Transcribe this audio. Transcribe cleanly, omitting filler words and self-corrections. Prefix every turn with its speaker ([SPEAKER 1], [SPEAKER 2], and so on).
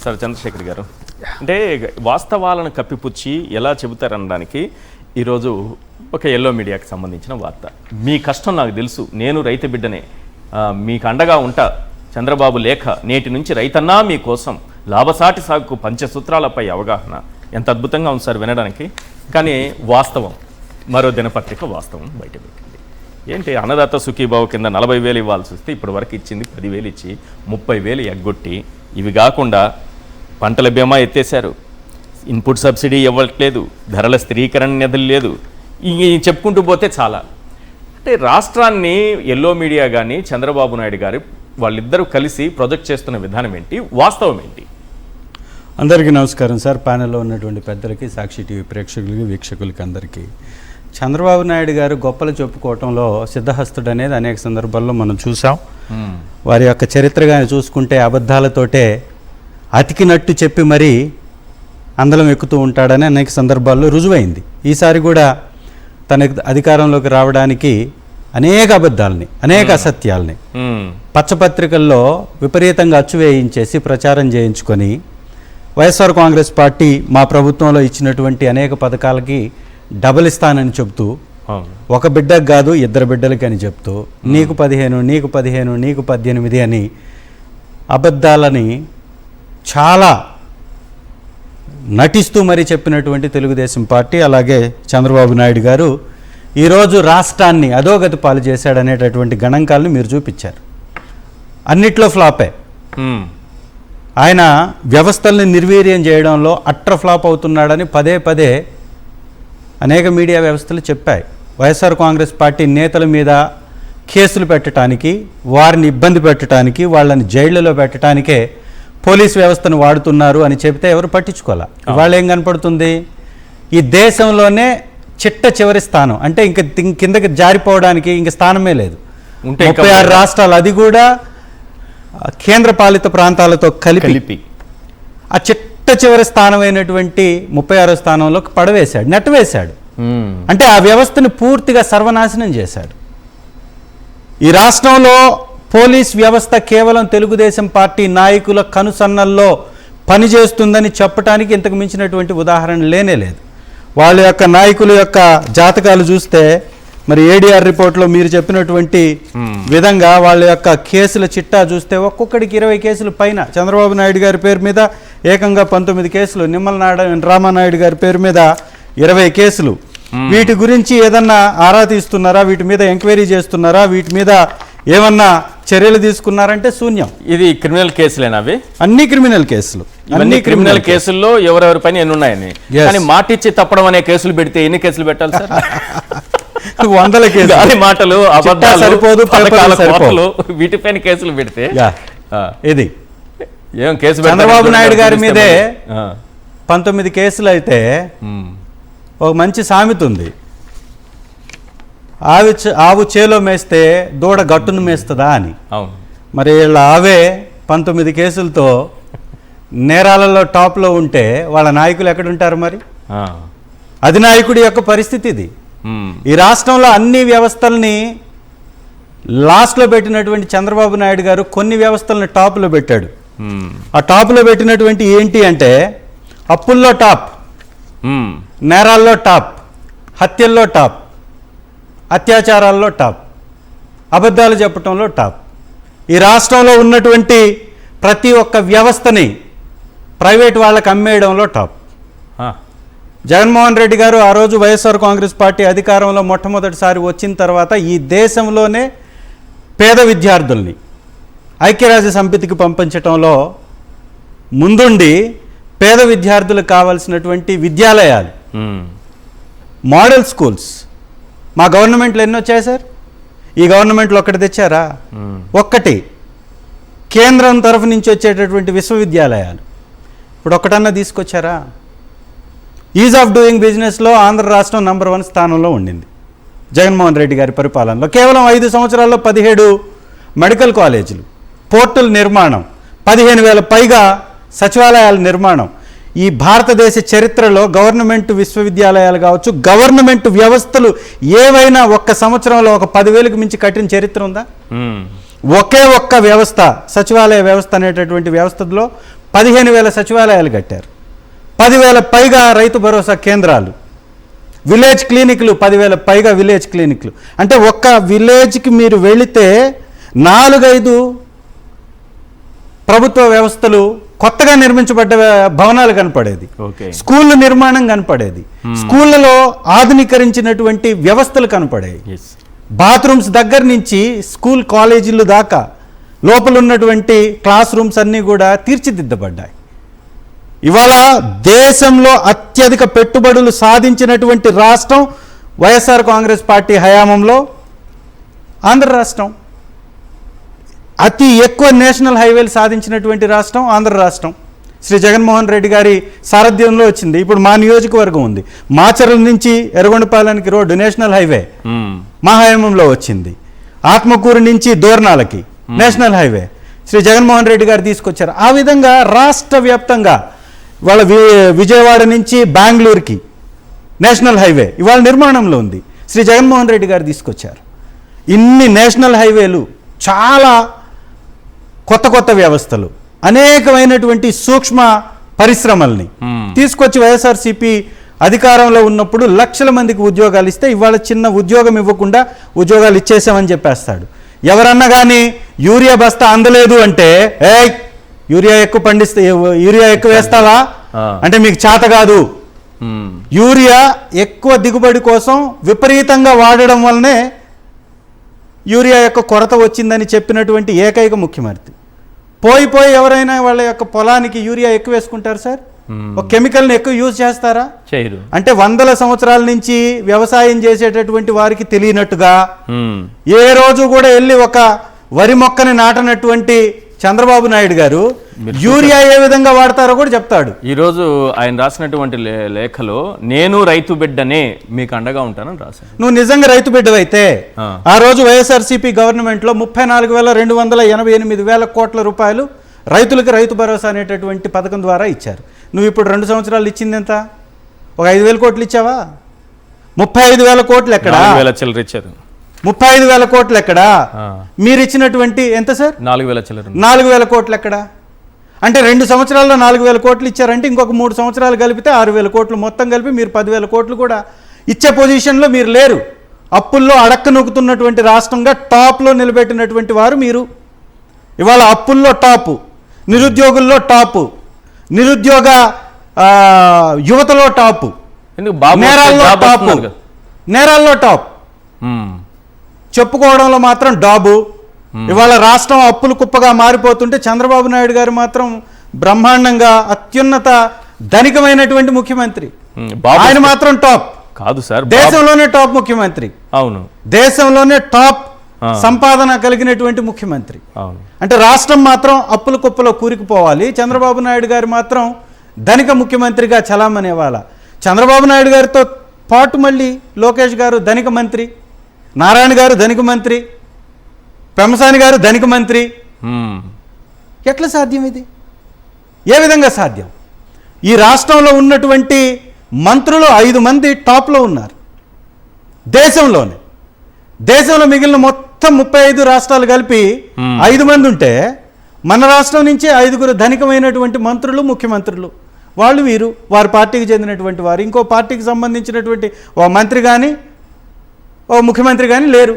[SPEAKER 1] Sir Chandrasekhar గారు, అంటే వాస్తవాలను కప్పిపుచ్చి ఎలా చెబుతారనడానికి ఈరోజు ఒక ఎల్లో మీడియాకి సంబంధించిన వార్త. మీ కష్టం నాకు తెలుసు, నేను రైతు బిడ్డనే, మీకు అండగా ఉంటా. చంద్రబాబు లేఖ, నేటి నుంచి రైతన్నా మీకోసం, లాభసాటి సాగుకు పంచసూత్రాలపై అవగాహన. ఎంత అద్భుతంగా ఉంది సార్ వినడానికి. కానీ వాస్తవం, మరో దినపత్రిక వాస్తవం బయటపెట్టింది. ఏంటి, అన్నదాత సుఖీబాబు కింద 40,000 ఇవ్వాల్సి వస్తే ఇప్పటి వరకు ఇచ్చింది 10,000 ఇచ్చి 30,000 ఎగ్గొట్టి, ఇవి కాకుండా పంటల బీమా ఎత్తేశారు, ఇన్పుట్ సబ్సిడీ ఇవ్వట్లేదు, ధరల స్థిరీకరణ నిధులు లేదు, ఇవి చెప్పుకుంటూ పోతే చాలా. అంటే రాష్ట్రాన్ని ఎల్లో మీడియా కానీ చంద్రబాబు నాయుడు గారు వాళ్ళిద్దరూ కలిసి ప్రొజెక్ట్ చేస్తున్న విధానం ఏంటి, వాస్తవం ఏంటి?
[SPEAKER 2] అందరికీ నమస్కారం సార్. ప్యానెల్లో ఉన్నటువంటి పెద్దలకి, సాక్షి టీవీ ప్రేక్షకులకి, వీక్షకులకి అందరికీ. చంద్రబాబు నాయుడు గారు గొప్పలు చెప్పుకోవటంలో సిద్ధహస్తుడు అనేది అనేక సందర్భాల్లో మనం చూసాం. వారి యొక్క చరిత్రగానే చూసుకుంటే అబద్ధాలతోటే అతికినట్టు చెప్పి మరీ అందలం ఎక్కుతూ ఉంటాడని అనేక సందర్భాల్లో రుజువైంది. ఈసారి కూడా తన అధికారంలోకి రావడానికి అనేక అబద్ధాలని, అనేక అసత్యాలని పచ్చపత్రికల్లో విపరీతంగా అచ్చువేయించేసి ప్రచారం చేయించుకొని వైఎస్ఆర్ కాంగ్రెస్ పార్టీ మా ప్రభుత్వంలో ఇచ్చినటువంటి అనేక పథకాలకి డబుల్ ఇస్తానని చెప్తూ, ఒక బిడ్డకు కాదు 2 బిడ్డలకి అని చెప్తూ, నీకు 15, నీకు 15, నీకు 18 అని అబద్ధాలని చాలా నటిస్తూ మరీ చెప్పినటువంటి తెలుగుదేశం పార్టీ, అలాగే చంద్రబాబు నాయుడు గారు ఈరోజు రాష్ట్రాన్ని అధోగతి పాలు చేశాడనేటటువంటి గణాంకాలను మీరు చూపించారు. అన్నిట్లో ఫ్లాపే. ఆయన వ్యవస్థల్ని నిర్వీర్యం చేయడంలో అట్ర ఫ్లాప్ అవుతున్నాడని పదే పదే అనేక మీడియా వ్యవస్థలు చెప్పాయి. వైఎస్ఆర్ కాంగ్రెస్ పార్టీ నేతల మీద కేసులు పెట్టడానికి, వారిని ఇబ్బంది పెట్టడానికి, వాళ్ళని జైళ్లలో పెట్టడానికే పోలీస్ వ్యవస్థను వాడుతున్నారు అని చెబితే ఎవరు పట్టించుకోవాలా. ఇవాళ ఏం కనపడుతుంది, ఈ దేశంలోనే చిట్ట చివరి స్థానం, అంటే ఇంక కిందకి జారిపోవడానికి ఇంక స్థానమే లేదు. 36 రాష్ట్రాలు, అది కూడా కేంద్ర పాలిత ప్రాంతాలతో కలిపి ఆ చిట్ట చివరి స్థానమైనటువంటి 36వ స్థానంలోకి పడవేశాడు, నెట్టవేశాడు. అంటే ఆ వ్యవస్థను పూర్తిగా సర్వనాశనం చేశాడు. ఈ రాష్ట్రంలో పోలీస్ వ్యవస్థ కేవలం తెలుగుదేశం పార్టీ నాయకుల కనుసన్నల్లో పనిచేస్తుందని చెప్పడానికి ఇంతకు మించినటువంటి ఉదాహరణ లేనే లేదు. వాళ్ళ యొక్క నాయకుల యొక్క జాతకాలు చూస్తే, మరి ఏడీఆర్ రిపోర్ట్లో మీరు చెప్పినటువంటి విధంగా వాళ్ళ యొక్క కేసుల చిట్టా చూస్తే ఒక్కొక్కడికి 20 కేసులు పైన. చంద్రబాబు నాయుడు గారి పేరు మీద ఏకంగా 19 కేసులు, నిమ్మల రామానాయుడు గారి పేరు మీద 20 కేసులు. వీటి గురించి ఏదన్నా ఆరా తీస్తున్నారా, వీటి మీద ఎంక్వైరీ చేస్తున్నారా, వీటి మీద ఏమన్నా చర్యలు తీసుకున్నారంటే శూన్యం.
[SPEAKER 1] ఇది క్రిమినల్ కేసులేనా? అవి
[SPEAKER 2] అన్ని క్రిమినల్ కేసులు.
[SPEAKER 1] అన్ని క్రిమినల్ కేసుల్లో ఎవరెవరి పైన ఎన్ని ఉన్నాయని. కానీ మాటిచ్చి తప్పడం అనే కేసులు పెడితే ఎన్ని కేసులు పెట్టాలి సార్?
[SPEAKER 2] 100 కేసులు.
[SPEAKER 1] మాటలు, అబద్ధాలు
[SPEAKER 2] సరిపోదు,
[SPEAKER 1] వీటిపైన కేసులు పెడితే
[SPEAKER 2] ఇది
[SPEAKER 1] ఏం కేసు?
[SPEAKER 2] చంద్రబాబు నాయుడు గారి మీదే 19 కేసులు అయితే ఒక మంచి సామెత ఉంది, ఆవు చేలో మేస్తే దూడ గట్టును మేస్తుందా అని. మరి వీళ్ళ ఆవే 19 కేసులతో నేరాలలో టాప్లో ఉంటే వాళ్ళ నాయకులు ఎక్కడుంటారు? మరి అధినాయకుడి యొక్క పరిస్థితి ఇది. ఈ రాష్ట్రంలో అన్ని వ్యవస్థల్ని లాస్ట్లో పెట్టినటువంటి చంద్రబాబు నాయుడు గారు కొన్ని వ్యవస్థలను టాప్లో పెట్టాడు. ఆ టాప్లో పెట్టినటువంటి ఏంటి అంటే, అప్పుల్లో టాప్, నేరాల్లో టాప్, హత్యల్లో టాప్, అత్యాచారాల్లో టాప్, అబద్ధాలు చెప్పటంలో టాప్. ఈ రాష్ట్రంలో ఉన్నటువంటి ప్రతి ఒక్క వ్యవస్థని ప్రైవేట్ వాళ్ళకి అమ్మేయడంలో టాప్. జగన్మోహన్ రెడ్డి గారు ఆ రోజు వైఎస్ఆర్ కాంగ్రెస్ పార్టీ అధికారంలో మొట్టమొదటిసారి వచ్చిన తర్వాత ఈ దేశంలోనే పేద విద్యార్థుల్ని ఐక్యరాజ్య సమితికి పంపించటంలో ముందుండి పేద విద్యార్థులకు కావాల్సినటువంటి విద్యాలయాలు, మోడల్ స్కూల్స్ మా గవర్నమెంట్లో ఎన్ని వచ్చాయి సార్? ఈ గవర్నమెంట్లో ఒక్కటి తెచ్చారా? ఒక్కటి. కేంద్రం తరఫు నుంచి వచ్చేటటువంటి విశ్వవిద్యాలయాలు ఇప్పుడు ఒక్కటన్నా తీసుకొచ్చారా? ఈజ్ ఆఫ్ డూయింగ్ బిజినెస్లో ఆంధ్ర రాష్ట్రం నంబర్ 1 స్థానంలో ఉండింది జగన్మోహన్ రెడ్డి గారి పరిపాలనలో. కేవలం 5 సంవత్సరాల్లో 17 మెడికల్ కాలేజీలు, పోర్టుల నిర్మాణం, 15,000 పైగా సచివాలయాల నిర్మాణం. ఈ భారతదేశ చరిత్రలో గవర్నమెంట్ విశ్వవిద్యాలయాలు కావచ్చు, గవర్నమెంట్ వ్యవస్థలు ఏవైనా ఒక్క సంవత్సరంలో ఒక 10,000కి మించి కట్టిన చరిత్ర ఉందా? ఒకే ఒక్క వ్యవస్థ, సచివాలయ వ్యవస్థ అనేటటువంటి వ్యవస్థలో 15,000 సచివాలయాలు కట్టారు, 10,000 పైగా రైతు భరోసా కేంద్రాలు, విలేజ్ క్లినిక్లు 10,000 పైగా విలేజ్ క్లినిక్లు. అంటే ఒక్క విలేజ్కి మీరు వెళితే 4-5 ప్రభుత్వ వ్యవస్థలు కొత్తగా నిర్మించబడ్డ భవనాలు కనపడేది, స్కూళ్ళ నిర్మాణం కనపడేది, స్కూళ్ళలో ఆధునీకరించినటువంటి వ్యవస్థలు కనపడేవి, బాత్రూమ్స్ దగ్గర నుంచి స్కూల్ కాలేజీలు దాకా లోపల ఉన్నటువంటి క్లాస్ రూమ్స్ అన్నీ కూడా తీర్చిదిద్దబడ్డాయి. ఇవాళ దేశంలో అత్యధిక పెట్టుబడులు సాధించినటువంటి రాష్ట్రం వైఎస్ఆర్ కాంగ్రెస్ పార్టీ హయాంలో ఆంధ్ర రాష్ట్రం. అతి ఎక్కువ నేషనల్ హైవేలు సాధించినటువంటి రాష్ట్రం ఆంధ్ర రాష్ట్రం. శ్రీ జగన్మోహన్ రెడ్డి గారి సారథ్యంలో వచ్చింది. ఇప్పుడు మా నియోజకవర్గం ఉంది, మాచర్ల నుంచి ఎర్రగొండపాలెంకి రోడ్డు నేషనల్ హైవే మా హయాంలో వచ్చింది. ఆత్మకూరు నుంచి దోర్నాలకి నేషనల్ హైవే శ్రీ జగన్మోహన్ రెడ్డి గారు తీసుకొచ్చారు. ఆ విధంగా రాష్ట్ర వ్యాప్తంగా ఇవాళ విజయవాడ నుంచి బెంగళూరుకి నేషనల్ హైవే ఇవాళ నిర్మాణంలో ఉంది, శ్రీ జగన్మోహన్ రెడ్డి గారు తీసుకొచ్చారు. ఇన్ని నేషనల్ హైవేలు, చాలా కొత్త కొత్త వ్యవస్థలు, అనేకమైనటువంటి సూక్ష్మ పరిశ్రమల్ని తీసుకొచ్చి వైఎస్ఆర్సీపీ అధికారంలో ఉన్నప్పుడు లక్షల మందికి ఉద్యోగాలు ఇస్తే ఇవాళ చిన్న ఉద్యోగం ఇవ్వకుండా ఉద్యోగాలు ఇచ్చేసామని చెప్పేస్తాడు. ఎవరన్నా కానీ యూరియా బస్తా అందలేదు అంటే యూరియా ఎక్కువ వేస్తావా అంటే మీకు చేత కాదు. యూరియా ఎక్కువ దిగుబడి కోసం విపరీతంగా వాడడం వల్లనే యూరియా యొక్క కొరత వచ్చిందని చెప్పినటువంటి ఏకైక ముఖ్యమంత్రి. పోయి ఎవరైనా వాళ్ళ యొక్క పొలానికి యూరియా ఎక్కువ వేసుకుంటారు సార్? ఒక కెమికల్ని ఎక్కువ యూజ్ చేస్తారా? చేయరు. అంటే 100 సంవత్సరాల నుంచి వ్యవసాయం చేసేటటువంటి వారికి తెలియనట్టుగా ఏ రోజు కూడా వెళ్ళి ఒక వరి మొక్కని నాటనటువంటి చంద్రబాబు నాయుడు గారు యూరియా ఏ విధంగా వాడతారో కూడా చెప్తాడు.
[SPEAKER 1] ఈ రోజు ఆయన రాసినటువంటి లేఖలో నేను రైతు బిడ్డనే మీకు అండగా ఉంటానని రాశాను.
[SPEAKER 2] నువ్వు నిజంగా రైతు బిడ్డవైతే ఆ రోజు వైఎస్ఆర్సీపీ గవర్నమెంట్ లో 34,288,000 కోట్ల రూపాయలు రైతులకు రైతు భరోసా అనేటటువంటి పథకం ద్వారా ఇచ్చారు. నువ్వు ఇప్పుడు 2 సంవత్సరాలు ఇచ్చింది ఎంత? ఒక 5,000 కోట్లు ఇచ్చావా? 35,000 కోట్లు ఎక్కడా? 35,000 కోట్లు ఎక్కడా? మీరు ఇచ్చినటువంటి ఎంత సార్? 4,000 కోట్లు ఎక్కడా? అంటే 2 సంవత్సరాల్లో 4,000 కోట్లు ఇచ్చారంటే ఇంకొక 3 సంవత్సరాలు కలిపితే 6,000 కోట్లు, మొత్తం కలిపి మీరు 10,000 కోట్లు కూడా ఇచ్చే పొజిషన్లో మీరు లేరు. అప్పుల్లో అడక్క నొక్కుతున్నటువంటి రాష్ట్రంగా టాప్లో నిలబెట్టినటువంటి వారు మీరు. ఇవాళ అప్పుల్లో టాపు, నిరుద్యోగుల్లో టాపు, నిరుద్యోగ యువతలో టాపు, నేరాల్లో టాప్, చెప్పుకోవడంలో మాత్రం డాబు. ఇవాళ రాష్ట్రం అప్పులు కుప్పగా మారిపోతుంటే చంద్రబాబు నాయుడు గారు మాత్రం బ్రహ్మాండంగా అత్యున్నత ధనికమైనటువంటి ముఖ్యమంత్రి. ఆయన మాత్రం టాప్
[SPEAKER 1] కాదు సార్,
[SPEAKER 2] దేశంలోనే టాప్ ముఖ్యమంత్రి. అవును, దేశంలోనే టాప్ సంపాదన కలిగినటువంటి ముఖ్యమంత్రి. అంటే రాష్ట్రం మాత్రం అప్పుల కుప్పలో కూరుకుపోవాలి, చంద్రబాబు నాయుడు గారు మాత్రం ధనిక ముఖ్యమంత్రిగా చలామనేవాళ్ళ. చంద్రబాబు నాయుడు గారితో పాటు మళ్ళీ లోకేష్ గారు ధనిక మంత్రి, నారాయణ గారు ధనిక మంత్రి, పెమ్మసాని గారు ధనిక మంత్రి. ఎట్లా సాధ్యం ఇది? ఏ విధంగా సాధ్యం? ఈ రాష్ట్రంలో ఉన్నటువంటి మంత్రులు 5 మంది టాప్లో ఉన్నారు దేశంలోనే. దేశంలో మిగిలిన మొత్తం 35 రాష్ట్రాలు కలిపి 5 మంది ఉంటే మన రాష్ట్రం నుంచి 5 ధనికమైనటువంటి మంత్రులు, ముఖ్యమంత్రులు. వాళ్ళు వీరు వారి పార్టీకి చెందినటువంటి వారు. ఇంకో పార్టీకి సంబంధించినటువంటి ఓ మంత్రి కానీ ఓ ముఖ్యమంత్రి కానీ లేరు.